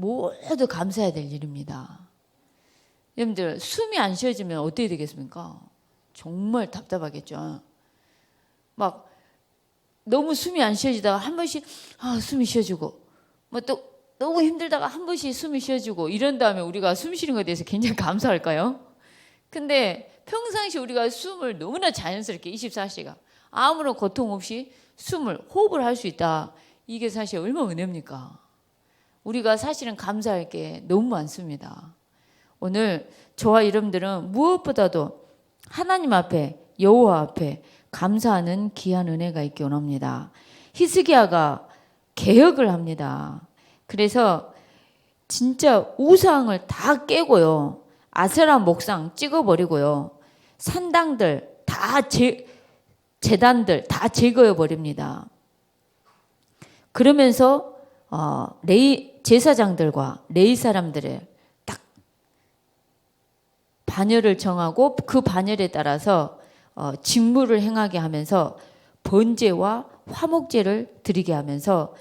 모두 감사해야 될 일입니다. 여러분들 숨이 안 쉬어지면 어떻게 되겠습니까? 정말 답답하겠죠. 막 너무 숨이 안 쉬어지다가 한 번씩 숨이 쉬어지고 뭐 또 너무 힘들다가 한 번씩 숨이 쉬어지고 이런 다음에 우리가 숨 쉬는 것에 대해서 굉장히 감사할까요? 근데 평상시 우리가 숨을 너무나 자연스럽게 24시간 아무런 고통 없이 숨을 호흡을 할 수 있다. 이게 사실 얼마나 은혜입니까? 우리가 사실은 감사할 게 너무 많습니다. 오늘 저와 여러분들은 무엇보다도 하나님 앞에 여호와 앞에 감사하는 귀한 은혜가 있기 원합니다. 히스기야가 개혁을 합니다. 그래서 진짜 우상을 다 깨고요. 아세라 목상 찍어버리고요. 산당들 다 제단들 다 제거해 버립니다. 그러면서 제사장들과 레위 사람들의 딱 반열을 정하고 그 반열에 따라서 직무를 행하게 하면서 번제와 화목제를 드리게 하면서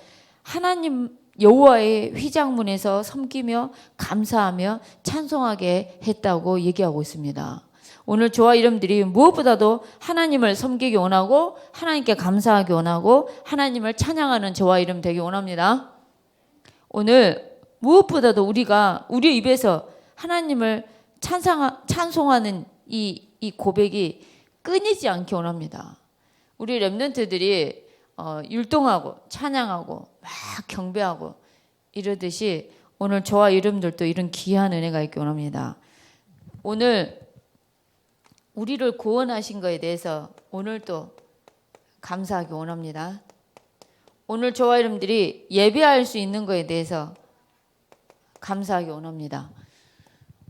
하나님 여호와의 휘장문에서 섬기며 감사하며 찬송하게 했다고 얘기하고 있습니다. 오늘 저와 여러분들이 무엇보다도 하나님을 섬기기 원하고 하나님께 감사하기 원하고 하나님을 찬양하는 저와 여러분 되기 원합니다. 오늘 무엇보다도 우리가 우리 입에서 하나님을 찬송하는 이 고백이 끊이지 않기 원합니다. 우리 렘넌트들이 율동하고 찬양하고 막 경배하고 이러듯이 오늘 저와 여러분들도 이런 귀한 은혜가 있기 원합니다. 오늘 우리를 구원하신 것에 대해서 오늘도 감사하기 원합니다. 오늘 저와 여러분들이 예배할 수 있는 것에 대해서 감사하기 원합니다.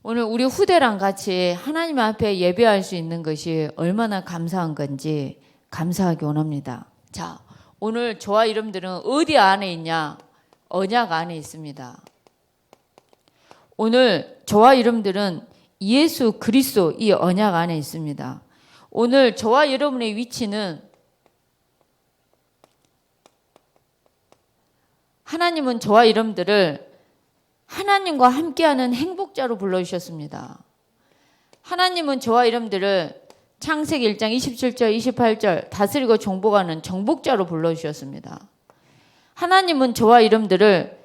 오늘 우리 후대랑 같이 하나님 앞에 예배할 수 있는 것이 얼마나 감사한 건지 감사하기 원합니다. 자, 오늘 저와 여러분들은 어디 안에 있냐? 언약 안에 있습니다. 오늘 저와 여러분들은 예수 그리스도 이 언약 안에 있습니다. 오늘 저와 여러분의 위치는 하나님은 저와 여러분들을 하나님과 함께하는 행복자로 불러주셨습니다. 하나님은 저와 여러분들을 창세기 1장 27절 28절 다스리고 정복하는 정복자로 불러주셨습니다. 하나님은 저와 여러분들을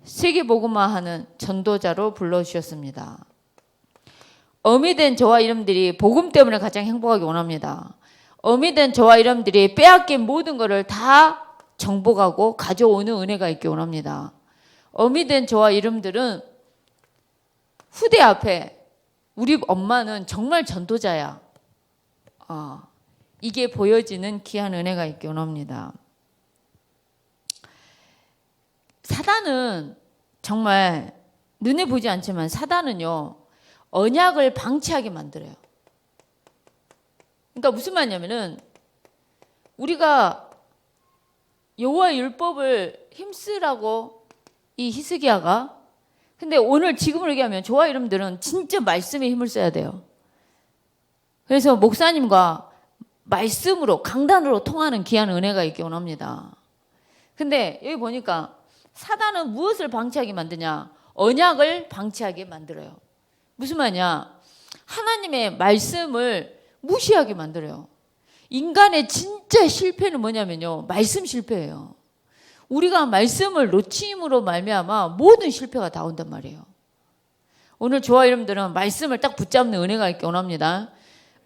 세계복음화하는 전도자로 불러주셨습니다. 어미 된 저와 여러분들이 복음 때문에 가장 행복하기 원합니다. 어미 된 저와 여러분들이 빼앗긴 모든 것을 다 정복하고 가져오는 은혜가 있기 원합니다. 어미 된 저와 여러분들은 후대 앞에 우리 엄마는 정말 전도자야. 이게 보여지는 귀한 은혜가 있기 원합니다. 사단은 정말 눈에 보지 않지만 사단은요. 언약을 방치하게 만들어요. 그러니까 무슨 말이냐면은 우리가 여호와의 율법을 힘쓰라고 이 히스기야가 근데 오늘 지금으로 얘기하면 저와 여러분들은 진짜 말씀에 힘을 써야 돼요. 그래서 목사님과 말씀으로 강단으로 통하는 귀한 은혜가 있기 원합니다. 근데 여기 보니까 사단은 무엇을 방치하게 만드냐? 언약을 방치하게 만들어요. 무슨 말이냐? 하나님의 말씀을 무시하게 만들어요. 인간의 진짜 실패는 뭐냐면요. 말씀 실패예요. 우리가 말씀을 놓침으로 말미암아 모든 실패가 다 온단 말이에요. 오늘 저와 여러분들은 말씀을 딱 붙잡는 은혜가 있기 원합니다.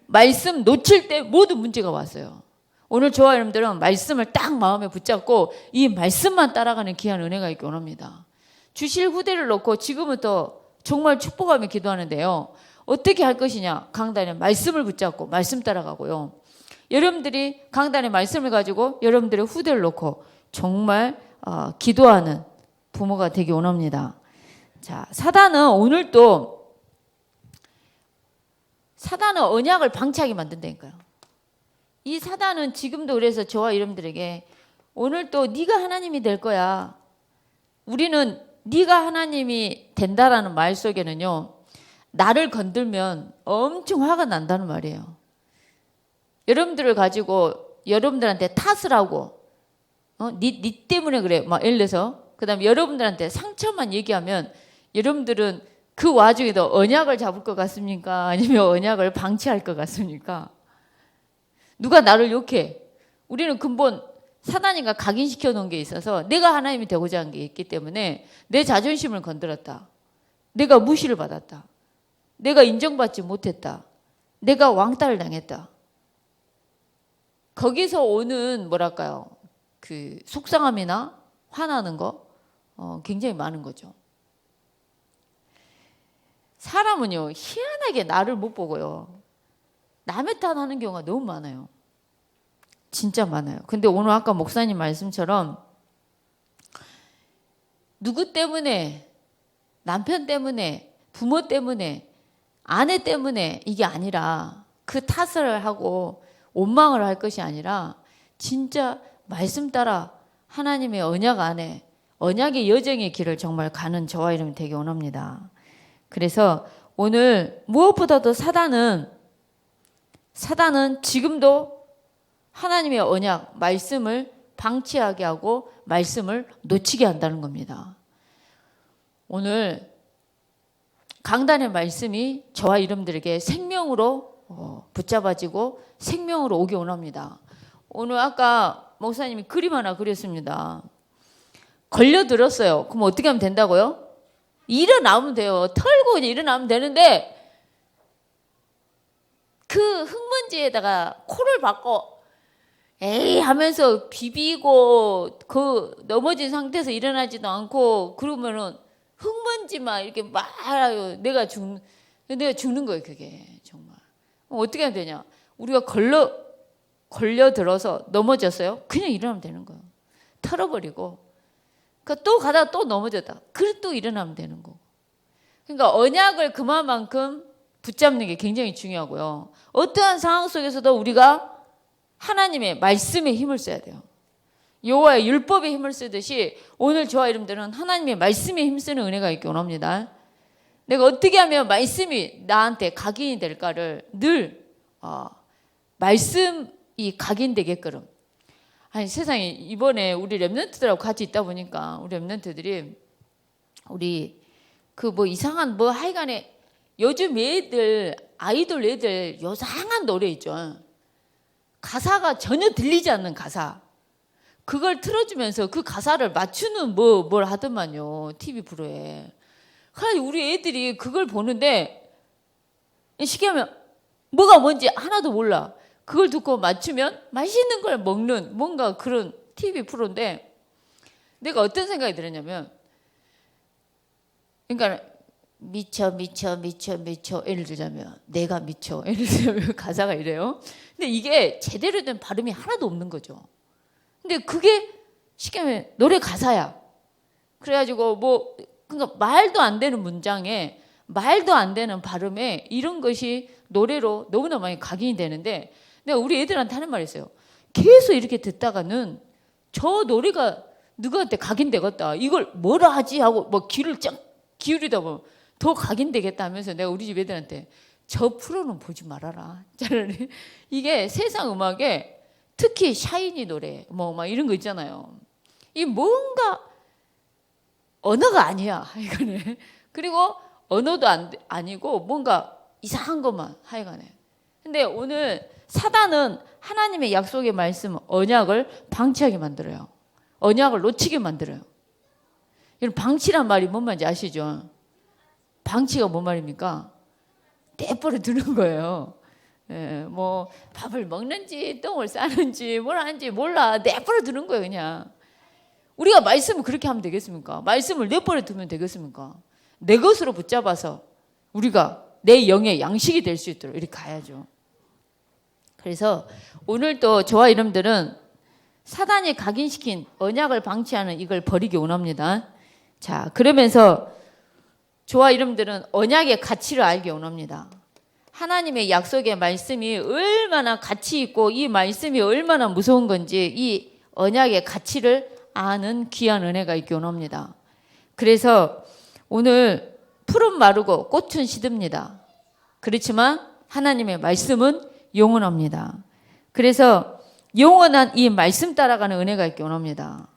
말씀 놓칠 때 모든 문제가 왔어요. 오늘 저와 여러분들은 말씀을 딱 마음에 붙잡고 이 말씀만 따라가는 귀한 은혜가 있기 원합니다. 주실 후대를 놓고 지금부터 정말 축복하며 기도하는데요. 어떻게 할 것이냐? 강단에 말씀을 붙잡고 말씀 따라가고요. 여러분들이 강단에 말씀을 가지고 여러분들의 후대를 놓고 정말 기도하는 부모가 되기 원합니다. 자, 사단은 언약을 방치하게 만든다니까요. 이 사단은 지금도 그래서 저와 여러분들에게 오늘 또 네가 하나님이 될 거야. 우리는 네가 하나님이 된다라는 말 속에는요. 나를 건들면 엄청 화가 난다는 말이에요. 여러분들을 가지고 여러분들한테 탓을 하고 네 때문에 그래. 막 예를 들어서 그다음에 여러분들한테 상처만 얘기하면 여러분들은 그 와중에도 언약을 잡을 것 같습니까? 아니면 언약을 방치할 것 같습니까? 누가 나를 욕해. 우리는 근본 사단이가 각인시켜 놓은 게 있어서 내가 하나님이 되고자 한 게 있기 때문에 내 자존심을 건드렸다. 내가 무시를 받았다. 내가 인정받지 못했다. 내가 왕따를 당했다. 거기서 오는 뭐랄까요? 그 속상함이나 화나는 거 굉장히 많은 거죠. 사람은요, 희한하게 나를 못 보고요. 남의 탓하는 경우가 너무 많아요. 진짜 많아요. 근데 오늘 아까 목사님 말씀처럼 누구 때문에, 남편 때문에, 부모 때문에, 아내 때문에 이게 아니라 그 탓을 하고 원망을 할 것이 아니라 진짜 말씀 따라 하나님의 언약 안에 언약의 여정의 길을 정말 가는 저와 여러분이 되기 원합니다. 그래서 오늘 무엇보다도 사단은 지금도 하나님의 언약, 말씀을 방치하게 하고 말씀을 놓치게 한다는 겁니다. 오늘 강단의 말씀이 저와 여러분들에게 생명으로 붙잡아지고 생명으로 오기 원합니다. 오늘 아까 목사님이 그림 하나 그렸습니다. 걸려들었어요. 그럼 어떻게 하면 된다고요? 일어나면 돼요. 털고 그냥 일어나면 되는데 그 흙먼지에다가 코를 박고 에이 하면서 비비고 그 넘어진 상태에서 일어나지도 않고 그러면은 흙먼지만 이렇게 말아요. 내가 죽는 거예요. 그게 정말. 어떻게 하면 되냐? 우리가 걸려들어서 넘어졌어요. 그냥 일어나면 되는 거예요. 털어버리고 또 가다가 또 넘어졌다. 그래 또 일어나면 되는 거고. 그러니까 언약을 그만큼 붙잡는 게 굉장히 중요하고요. 어떠한 상황 속에서도 우리가 하나님의 말씀에 힘을 써야 돼요. 여호와의 율법에 힘을 쓰듯이 오늘 저와 여러분들은 하나님의 말씀에 힘쓰는 은혜가 있기 원합니다. 내가 어떻게 하면 말씀이 나한테 각인이 될까를 늘 말씀이 각인되게끔. 아니 세상에 이번에 우리 랩런트들하고 같이 있다 보니까 우리 랩런트들이 우리 그 뭐 이상한 뭐 하여간에 요즘 애들 아이돌 애들 요상한 노래 있죠. 가사가 전혀 들리지 않는 가사. 그걸 틀어주면서 그 가사를 맞추는 뭘 하더만요. TV 프로에. 우리 애들이 그걸 보는데 쉽게 하면 뭐가 뭔지 하나도 몰라. 그걸 듣고 맞추면 맛있는 걸 먹는 뭔가 그런 TV 프로인데 내가 어떤 생각이 들었냐면 그러니까 미쳐 예를 들자면 내가 미쳐 예를 들자면 가사가 이래요. 근데 이게 제대로 된 발음이 하나도 없는 거죠. 근데 그게 쉽게 하면 노래 가사야. 그래가지고 그러니까 말도 안 되는 문장에 말도 안 되는 발음에 이런 것이 노래로 너무나 많이 각인이 되는데 내가 우리 애들한테 하는 말이 있어요. 계속 이렇게 듣다가는 저 노래가 누구한테 각인되겠다. 이걸 뭐라 하지 하고 뭐 귀를 쫙 기울이다 보면 더 각인되겠다 하면서 내가 우리 집 애들한테 저 프로는 보지 말아라. 차라리 이게 세상 음악에 특히 샤이니 노래 막 이런 거 있잖아요. 이 뭔가 언어가 아니야 하여간에. 그리고 언어도 아니고 뭔가 이상한 것만 하여간에. 근데 오늘 사단은 하나님의 약속의 말씀 언약을 방치하게 만들어요. 언약을 놓치게 만들어요. 여러분 방치란 말이 뭔 말인지 아시죠? 방치가 뭔 말입니까? 떼버려 두는 거예요. 뭐 밥을 먹는지 똥을 싸는지 뭘 하는지 몰라. 내버려 두는 거예요 그냥. 우리가 말씀을 그렇게 하면 되겠습니까? 말씀을 내버려 두면 되겠습니까? 내 것으로 붙잡아서 우리가 내 영의 양식이 될 수 있도록 이렇게 가야죠. 그래서 오늘도 저와 여러분들은 사단이 각인시킨 언약을 방치하는 이걸 버리기 원합니다. 자, 그러면서 저와 여러분들은 언약의 가치를 알기 원합니다. 하나님의 약속의 말씀이 얼마나 가치 있고 이 말씀이 얼마나 무서운 건지 이 언약의 가치를 아는 귀한 은혜가 있기 원합니다. 그래서 오늘 풀은 마르고 꽃은 시듭니다. 그렇지만 하나님의 말씀은 영원합니다. 그래서 영원한 이 말씀 따라가는 은혜가 있기 원합니다.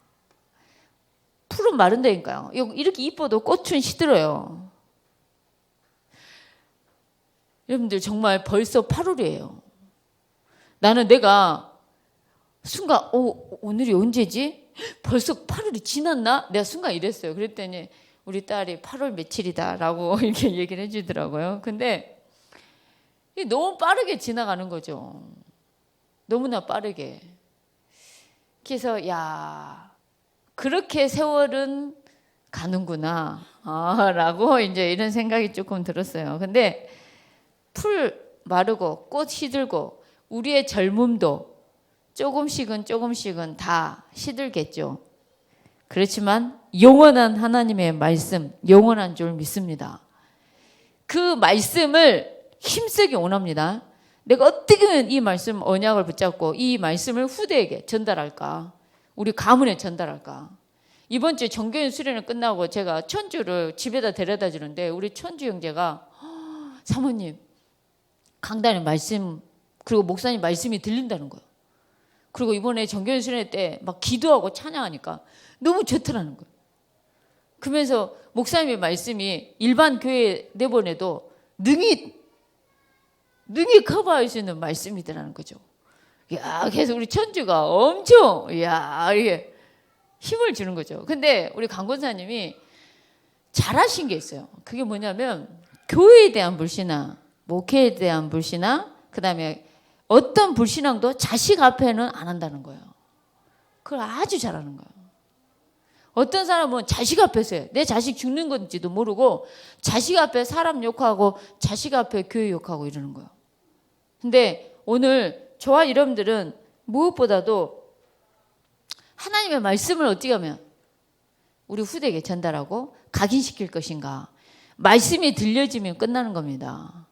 풀은 마른다니까요. 이렇게 이뻐도 꽃은 시들어요. 여러분들 정말 벌써 8월이에요. 나는 내가 순간 오늘이 언제지? 벌써 8월이 지났나? 내가 순간 이랬어요. 그랬더니 우리 딸이 8월 며칠이다 라고 이렇게 얘기를 해주더라고요. 근데 너무 빠르게 지나가는 거죠. 너무나 빠르게. 그래서 야, 그렇게 세월은 가는구나 라고 이제 이런 생각이 조금 들었어요. 근데 풀 마르고 꽃 시들고 우리의 젊음도 조금씩은 다 시들겠죠. 그렇지만 영원한 하나님의 말씀, 영원한 줄 믿습니다. 그 말씀을 힘쓰기 원합니다. 내가 어떻게 하면 이 말씀 언약을 붙잡고 이 말씀을 후대에게 전달할까? 우리 가문에 전달할까? 이번 주에 정교인 수련회 끝나고 제가 천주를 집에다 데려다 주는데 우리 천주 형제가 사모님 강단의 말씀 그리고 목사님 말씀이 들린다는 거예요. 그리고 이번에 정교인 수련회 때 막 기도하고 찬양하니까 너무 좋더라는 거예요. 그러면서 목사님의 말씀이 일반 교회 내보내도 능히 커버할 수 있는 말씀이더라는 거죠. 야, 그래서 우리 천주가 엄청 이게 힘을 주는 거죠. 근데 우리 강권사님이 잘하신 게 있어요. 그게 뭐냐면 교회에 대한 불신앙, 목회에 대한 불신앙, 그다음에 어떤 불신앙도 자식 앞에는 안 한다는 거예요. 그걸 아주 잘하는 거예요. 어떤 사람은 자식 앞에서 해요. 내 자식 죽는 건지도 모르고 자식 앞에 사람 욕하고 자식 앞에 교회 욕하고 이러는 거예요. 근데 오늘 저와 여러분들은 무엇보다도 하나님의 말씀을 어떻게 하면 우리 후대에게 전달하고 각인시킬 것인가. 말씀이 들려지면 끝나는 겁니다.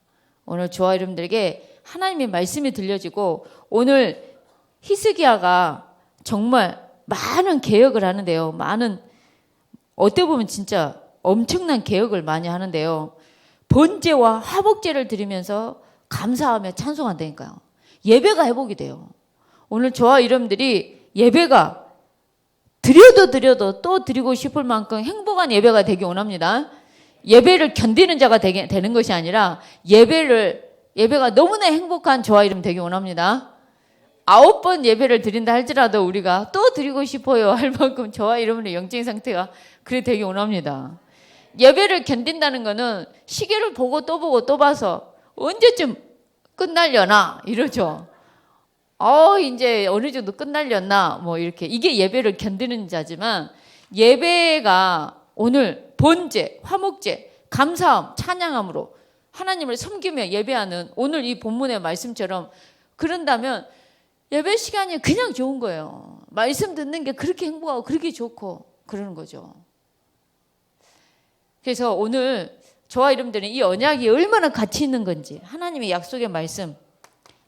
오늘 저와 여러분들에게 하나님의 말씀이 들려지고 오늘 히스기야가 정말 많은 개혁을 하는데요. 어떻게 보면 진짜 엄청난 개혁을 많이 하는데요. 번제와 화목제를 드리면서 감사하며 찬송한다니까요. 예배가 회복이 돼요. 오늘 저와 여러분들이 예배가 드려도 또 드리고 싶을 만큼 행복한 예배가 되기 원합니다. 예배를 견디는 자가 되는 것이 아니라 예배가 너무나 행복한 저와 여러분 되기 원합니다. 9번 예배를 드린다 할지라도 우리가 또 드리고 싶어요 할 만큼 저와 여러분의 영적인 상태가 그래 되기 원합니다. 예배를 견딘다는 거는 시계를 보고 또 봐서 언제쯤 끝날려나 이러죠. 이제 어느 정도 끝날려나 뭐 이렇게 이게 예배를 견디는 자지만 예배가 오늘 번제, 화목제, 감사함, 찬양함으로 하나님을 섬기며 예배하는 오늘 이 본문의 말씀처럼 그런다면 예배 시간이 그냥 좋은 거예요. 말씀 듣는 게 그렇게 행복하고 그렇게 좋고 그러는 거죠. 그래서 오늘 저와 여러분들은 이 언약이 얼마나 가치 있는 건지 하나님의 약속의 말씀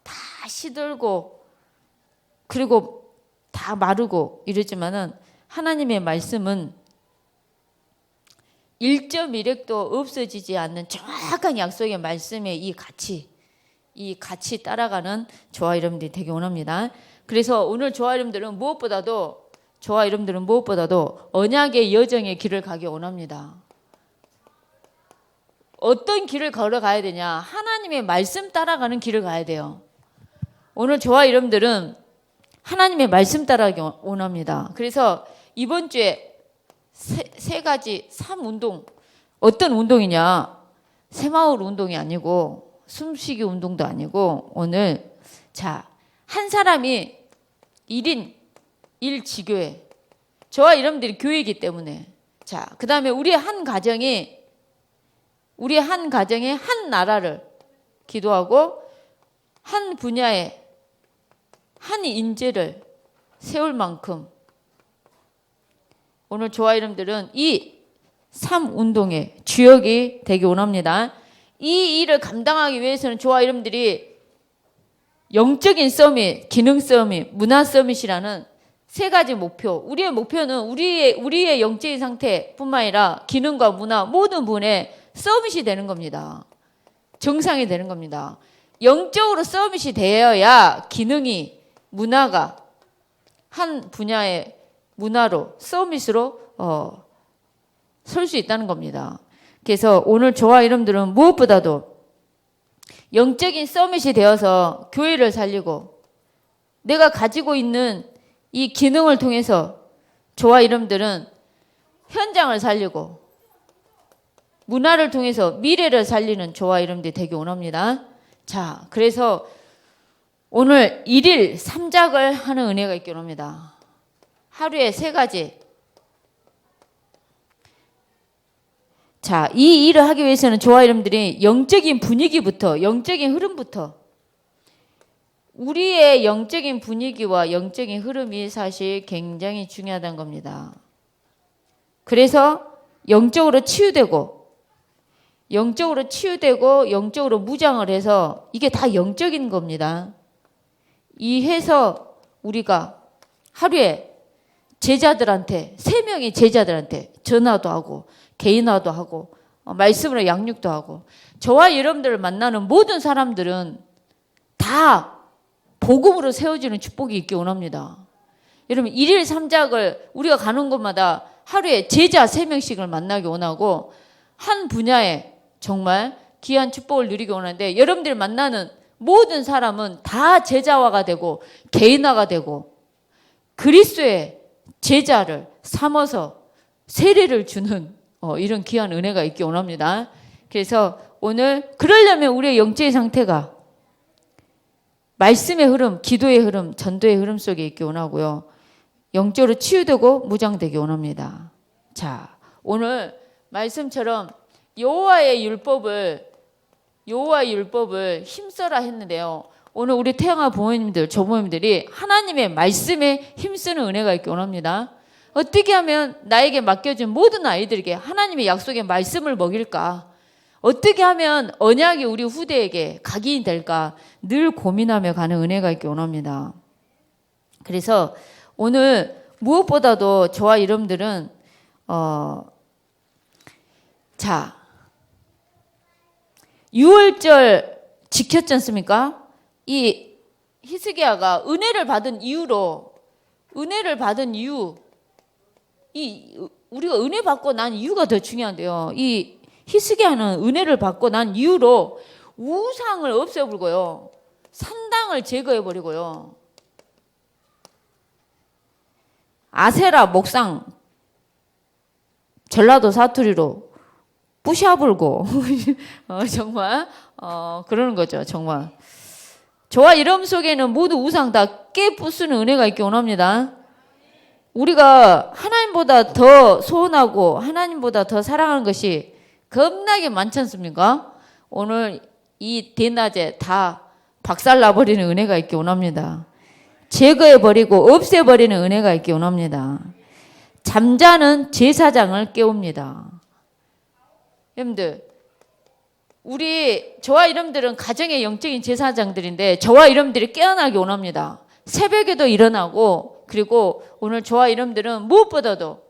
다 시들고 그리고 다 마르고 이러지만은 하나님의 말씀은 1.1획도 없어지지 않는 정확한 약속의 말씀의 이 가치 따라가는 저와 여러분들이 되기 원합니다. 그래서 오늘 저와 여러분들은 무엇보다도 언약의 여정의 길을 가기 원합니다. 어떤 길을 걸어가야 되냐? 하나님의 말씀 따라가는 길을 가야 돼요. 오늘 저와 여러분들은 하나님의 말씀 따라가기 원합니다. 그래서 이번 주에 세 가지 3운동 어떤 운동이냐? 새마을 운동이 아니고 숨쉬기 운동도 아니고 오늘 한 사람이 1인 1지교회 저와 여러분들이 교회이기 때문에 그 다음에 우리 한 가정에 한 나라를 기도하고 한 분야에 한 인재를 세울 만큼 오늘 저와 여러분들은 이 3운동의 주역이 되기 원합니다. 이 일을 감당하기 위해서는 저와 여러분들이 영적인 서밋, 기능 서밋, 문화 서밋이라는 세 가지 목표. 우리의 목표는 우리의 영적인 상태뿐만 아니라 기능과 문화 모든 부분에 서밋이 되는 겁니다. 정상이 되는 겁니다. 영적으로 서밋이 되어야 기능이 문화가 한 분야의 문화로 서밋으로 설 수 있다는 겁니다. 그래서 오늘 저와 여러분들은 무엇보다도 영적인 서밋이 되어서 교회를 살리고 내가 가지고 있는 이 기능을 통해서 저와 여러분들은 현장을 살리고 문화를 통해서 미래를 살리는 저와 여러분들이 되기 원합니다. 자, 그래서 오늘 1일 3작을 하는 은혜가 있기 원합니다. 하루에 3가지. 자, 이 일을 하기 위해서는 저와 여러분들이 영적인 분위기부터, 영적인 흐름부터, 우리의 영적인 분위기와 영적인 흐름이 사실 굉장히 중요하다는 겁니다. 그래서 영적으로 치유되고 영적으로 무장을 해서 이게 다 영적인 겁니다. 이해서 우리가 하루에 제자들한테 3명의 제자들한테 전화도 하고 개인화도 하고 말씀으로 양육도 하고 저와 여러분들을 만나는 모든 사람들은 다 복음으로 세워지는 축복이 있기 원합니다. 여러분 1일 3작을 우리가 가는 곳마다 하루에 제자 3명씩을 만나기 원하고 한 분야에 정말 귀한 축복을 누리기 원하는데 여러분들 만나는 모든 사람은 다 제자화가 되고 개인화가 되고 그리스도의 제자를 삼아서 세례를 주는 이런 귀한 은혜가 있기 원합니다. 그래서 오늘 그러려면 우리의 영적인 상태가 말씀의 흐름, 기도의 흐름, 전도의 흐름 속에 있기 원하고요. 영적으로 치유되고 무장되기 원합니다. 자, 오늘 말씀처럼 여호와의 율법을 힘써라 했는데요. 오늘 우리 태영아 부모님들, 조부모님들이 하나님의 말씀에 힘쓰는 은혜가 있기 원합니다. 어떻게 하면 나에게 맡겨진 모든 아이들에게 하나님의 약속의 말씀을 먹일까? 어떻게 하면 언약이 우리 후대에게 각인이 될까? 늘 고민하며 가는 은혜가 있기 원합니다. 그래서 오늘 무엇보다도 저와 여러분들은 자, 6월절 지켰지 않습니까? 이 히스기야가 은혜를 받은 이유, 우리가 은혜 받고 난 이유가 더 중요한데요. 이 히스기야는 은혜를 받고 난 이유로 우상을 없애버리고요. 산당을 제거해버리고요. 아세라 목상 전라도 사투리로 부셔불고 정말 그러는 거죠. 정말 저와 이름 속에는 모두 우상 다 깨부수는 은혜가 있기 원합니다. 우리가 하나님보다 더 소원하고 하나님보다 더 사랑하는 것이 겁나게 많지 않습니까? 오늘 이 대낮에 다 박살나버리는 은혜가 있기 원합니다. 제거해버리고 없애버리는 은혜가 있기 원합니다. 잠자는 제사장을 깨웁니다. 여러분들, 저와 여러분들은 가정의 영적인 제사장들인데 저와 여러분들이 깨어나기 원합니다. 새벽에도 일어나고 그리고 오늘 저와 여러분들은 무엇보다도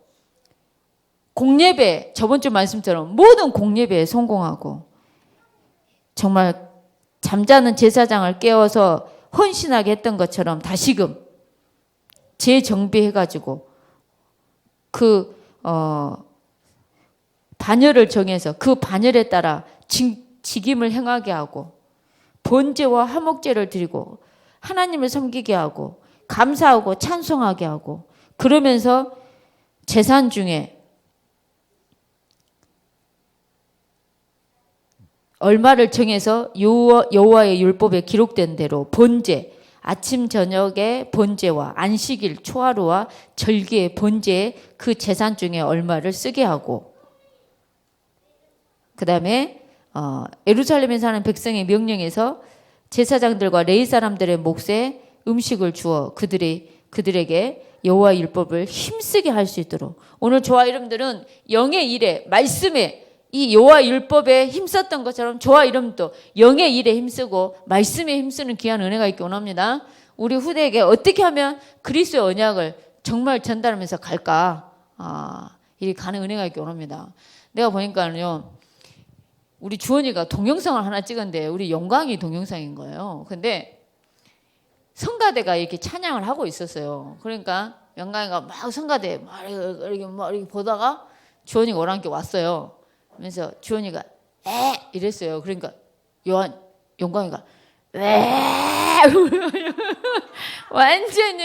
공예배, 저번 주 말씀처럼 모든 공예배에 성공하고 정말 잠자는 제사장을 깨워서 헌신하게 했던 것처럼 다시금 재정비해가지고 반열을 정해서 그 반열에 따라 직임을 행하게 하고 번제와 화목제를 드리고 하나님을 섬기게 하고 감사하고 찬송하게 하고 그러면서 재산 중에 얼마를 정해서 여호와의 율법에 기록된 대로 번제, 아침 저녁의 번제와 안식일 초하루와 절기의 번제에 그 재산 중에 얼마를 쓰게 하고 그 다음에 예루살렘에 사는 백성의 명령에서 제사장들과 레위 사람들의 몫에 음식을 주어 그들에게 여호와의 율법을 힘쓰게 할 수 있도록 오늘 저와 여러분들은 영의 일에 말씀에 이 여호와 율법에 힘썼던 것처럼 저와 여러분도 영의 일에 힘쓰고 말씀에 힘쓰는 귀한 은혜가 있기 원합니다. 우리 후대에게 어떻게 하면 그리스도의 언약을 정말 전달하면서 갈까? 이리 가는 은혜가 있기 원합니다. 내가 보니까요, 우리 주원이가 동영상을 하나 찍었는데 우리 영광이 동영상인 거예요. 근데 성가대가 이렇게 찬양을 하고 있었어요. 그러니까 영광이가 막 성가대 막 이렇게 보다가 주원이가 오랑께 왔어요. 그러면서 주원이가 에 이랬어요. 그러니까 영광이가 왜 완전히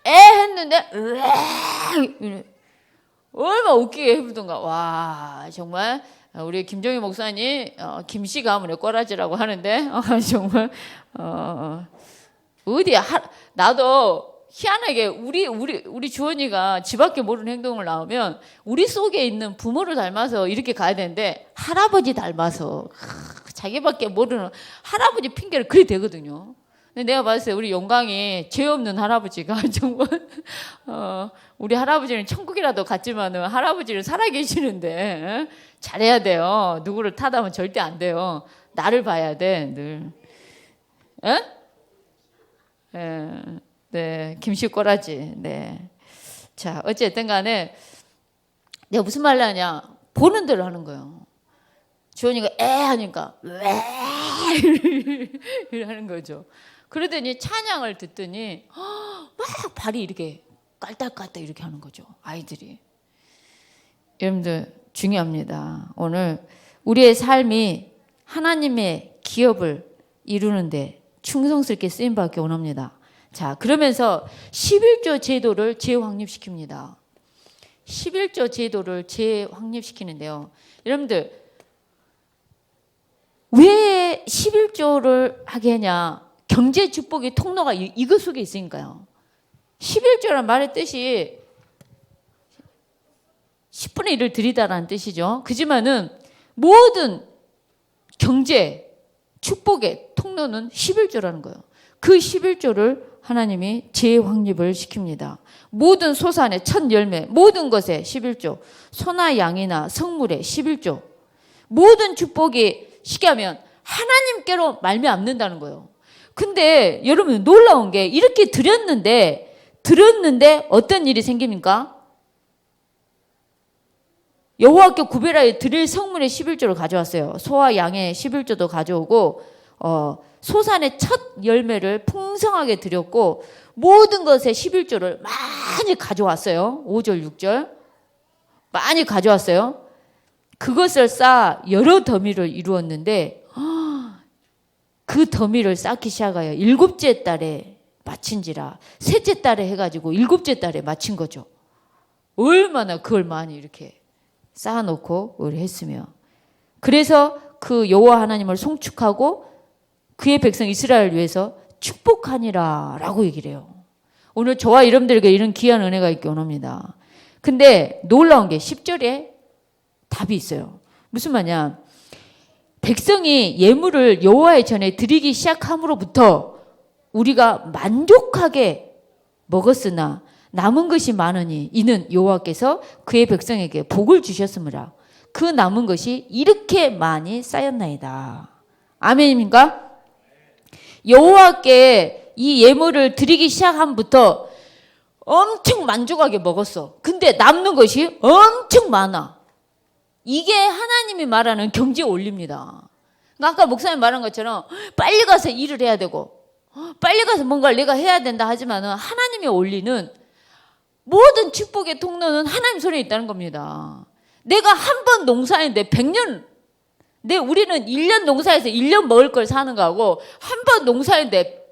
에 했는데 왜 얼마나 웃기게 해보던가. 와 정말 우리 김종희 목사님 김씨 가문의 꼬라지라고 하는데 정말 어디 나도 희한하게 우리 주원이가 지 밖에 모르는 행동을 나오면 우리 속에 있는 부모를 닮아서 이렇게 가야 되는데 할아버지 닮아서 자기밖에 모르는 할아버지 핑계를 그리 대거든요. 근데 내가 봤을 때 우리 영광이 죄 없는 할아버지가 정말 우리 할아버지는 천국이라도 갔지만은 할아버지는 살아계시는데 잘해야 돼요. 누구를 탓하면 절대 안 돼요. 나를 봐야 돼 늘. 에? 네, 김씨 꼬라지. 네. 자, 어쨌든 간에 내가 무슨 말을 하냐. 보는 대로 하는 거예요. 주원이가 에 하니까 왜 이러는 거죠. 그러더니 찬양을 듣더니 막 발이 이렇게 깔딱깔딱 이렇게 하는 거죠. 아이들이. 여러분들 중요합니다. 오늘 우리의 삶이 하나님의 기업을 이루는데 충성스럽게 쓰임받기 원합니다. 자, 그러면서 11조 제도를 재확립시킵니다. 11조 제도를 재확립시키는데요. 여러분들 왜 11조를 하게 하냐? 경제 축복의 통로가 이것 속에 있으니까요. 11조란 말의 뜻이 10분의 1을 드리다라는 뜻이죠. 그지만은 모든 경제 축복의 통로는 11조라는 거예요. 그 11조를 하나님이 재확립을 시킵니다. 모든 소산의 첫 열매, 모든 것에 11조, 소나 양이나 성물에 11조, 모든 축복이 시게 하면 하나님께로 말미암는다는 거예요. 근데 여러분 놀라운 게 이렇게 드렸는데 어떤 일이 생깁니까? 여호와께 구별하여 드릴 성물의 11조를 가져왔어요. 소와 양의 11조도 가져오고 소산의 첫 열매를 풍성하게 드렸고 모든 것의 11조를 많이 가져왔어요. 5절 6절 많이 가져왔어요. 그것을 쌓아 여러 더미를 이루었는데 그 더미를 쌓기 시작하여 7째 달에 마친지라. 셋째 달에 해가지고 7째 달에 마친 거죠. 얼마나 그걸 많이 이렇게 쌓아놓고 의뢰했으며 그래서 그 여호와 하나님을 송축하고 그의 백성 이스라엘을 위해서 축복하니라 라고 얘기를 해요. 오늘 저와 여러분들에게 이런 귀한 은혜가 있기 원합니다. 근데 놀라운 게 10절에 답이 있어요. 무슨 말이냐? 백성이 예물을 여호와의 전에 드리기 시작함으로부터 우리가 만족하게 먹었으나 남은 것이 많으니 이는 여호와께서 그의 백성에게 복을 주셨으므라. 그 남은 것이 이렇게 많이 쌓였나이다. 아멘입니까? 여호와께 이 예물을 드리기 시작함부터 엄청 만족하게 먹었어. 근데 남는 것이 엄청 많아. 이게 하나님이 말하는 경제 원리입니다. 아까 목사님 말한 것처럼 빨리 가서 일을 해야 되고 빨리 가서 뭔가를 내가 해야 된다 하지만 하나님의 원리는 모든 축복의 통로는 하나님 손에 있다는 겁니다. 내가 한 번 농사했는데 100년 우리는 1년 농사해서 1년 먹을 걸 사는 거하고 한 번 농사했는데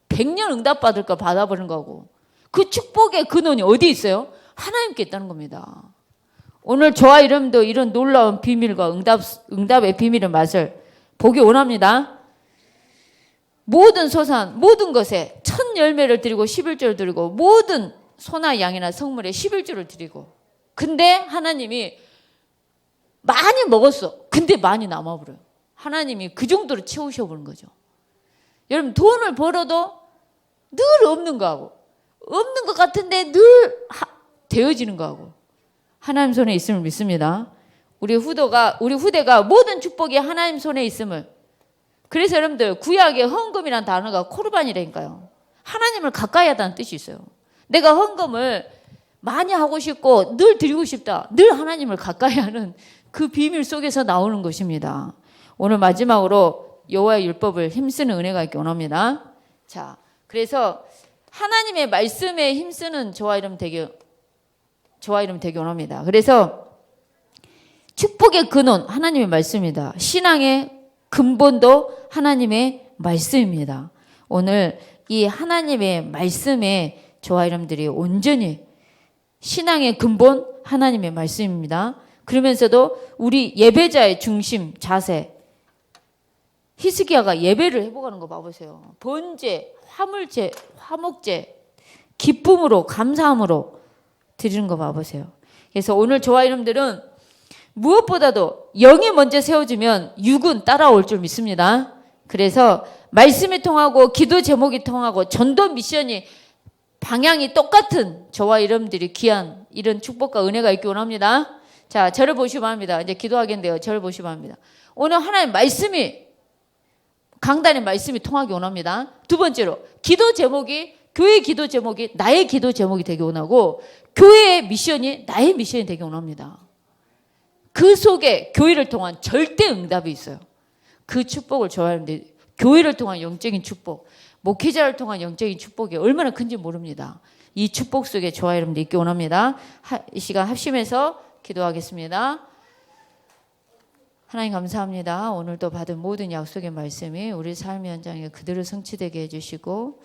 100년 응답받을 걸 받아버린 거고 그 축복의 근원이 어디 있어요? 하나님께 있다는 겁니다. 오늘 저와 여러분도 이런 놀라운 비밀과 응답의 비밀의 맛을 보기 원합니다. 모든 소산, 모든 것에 첫 열매를 드리고 11조를 드리고 모든 소나 양이나 성물에 11조를 드리고 근데 하나님이 많이 먹었어. 근데 많이 남아버려요. 하나님이 그 정도로 채우셔버린 거죠. 여러분 돈을 벌어도 늘 없는 거하고 없는 것 같은데 늘 되어지는 거하고 하나님 손에 있음을 믿습니다. 우리 후대가 모든 축복이 하나님 손에 있음을. 그래서 여러분들 구약의 헌금이라는 단어가 코르반이라니까요. 하나님을 가까이 하다는 뜻이 있어요. 내가 헌금을 많이 하고 싶고 늘 드리고 싶다. 늘 하나님을 가까이 하는 그 비밀 속에서 나오는 것입니다. 오늘 마지막으로 여호와의 율법을 힘쓰는 은혜가 있기 원합니다. 자, 그래서 하나님의 말씀에 힘쓰는 저와 여러분 되기 원합니다. 그래서 축복의 근원 하나님의 말씀입니다. 신앙의 근본도 하나님의 말씀입니다. 오늘 이 하나님의 말씀에 저와 여러분들이 온전히 신앙의 근본 하나님의 말씀입니다. 그러면서도 우리 예배자의 중심 자세 히스기야가 예배를 회복하는 거 봐보세요. 번제, 화물제, 화목제 기쁨으로 감사함으로 드리는 거 봐보세요. 그래서 오늘 저와 여러분들은 무엇보다도 영이 먼저 세워지면 육은 따라올 줄 믿습니다. 그래서 말씀이 통하고 기도 제목이 통하고 전도 미션이 방향이 똑같은 저와 여러분들이 귀한 이런 축복과 은혜가 있기 원합니다. 자, 저를 보시면 합니다. 이제 기도하겠는데요. 저를 보시면 합니다. 오늘 하나님 말씀이 강단의 말씀이 통하기 원합니다. 두 번째로 기도 제목이 교회 기도 제목이 나의 기도 제목이 되기 원하고 교회의 미션이 나의 미션이 되기 원합니다. 그 속에 교회를 통한 절대 응답이 있어요. 그 축복을 좋아하는데 교회를 통한 영적인 축복, 목회자를 통한 영적인 축복이 얼마나 큰지 모릅니다. 이 축복 속에 저와 여러분들 있기 원합니다. 이 시간 합심해서 기도하겠습니다. 하나님 감사합니다. 오늘도 받은 모든 약속의 말씀이 우리 삶의 현장에 그대로 성취되게 해주시고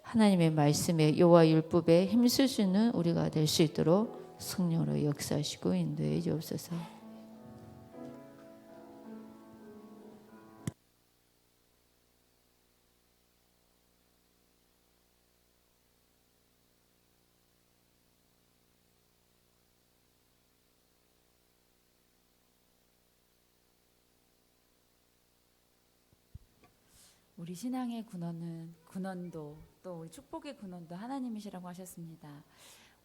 하나님의 말씀에 여호와 율법에 힘쓸 수 있는 우리가 될 수 있도록 성령으로 역사하시고 인도해 주옵소서. 우리 신앙의 근원도 또 우리 축복의 근원도 하나님이시라고 하셨습니다.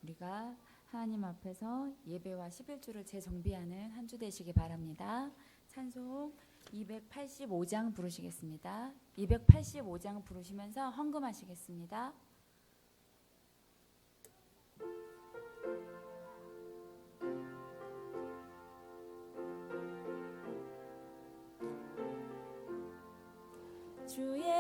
우리가 하나님 앞에서 예배와 11조를 재정비하는 한 주 되시기 바랍니다. 찬송 285장 부르시겠습니다. 285장 부르시면서 헌금하시겠습니다. 주의